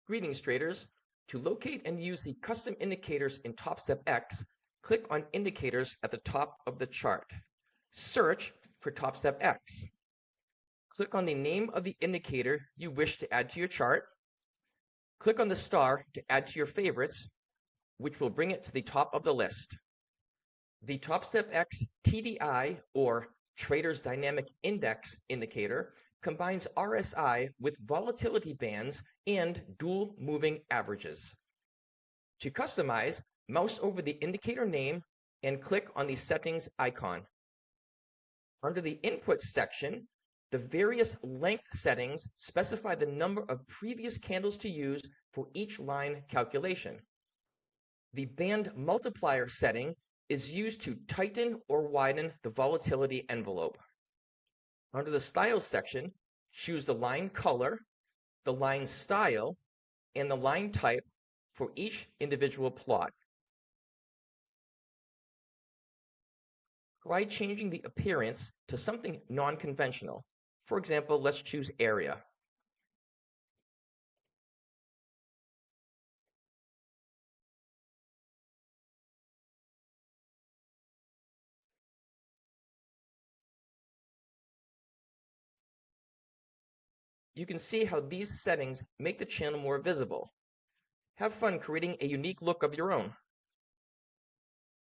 Greetings, traders. To locate and use the custom indicators in TopstepX, click on Indicators at the top of the chart. Search for TopstepX. Click on the name of the indicator you wish to add to your chart. Click on the star to add to your favorites, which will bring it to the top of the list. The TopstepX TDI, or Traders Dynamic Index indicator, combines RSI with volatility bands and dual moving averages. To customize, mouse over the indicator name and click on the settings icon. Under the input section, the various length settings specify the number of previous candles to use for each line calculation. The band multiplier setting is used to tighten or widen the volatility envelope. Under the Styles section, choose the line color, the line style, and the line type for each individual plot. Try changing the appearance to something non-conventional. For example, let's choose area. You can see how these settings make the channel more visible. Have fun creating a unique look of your own.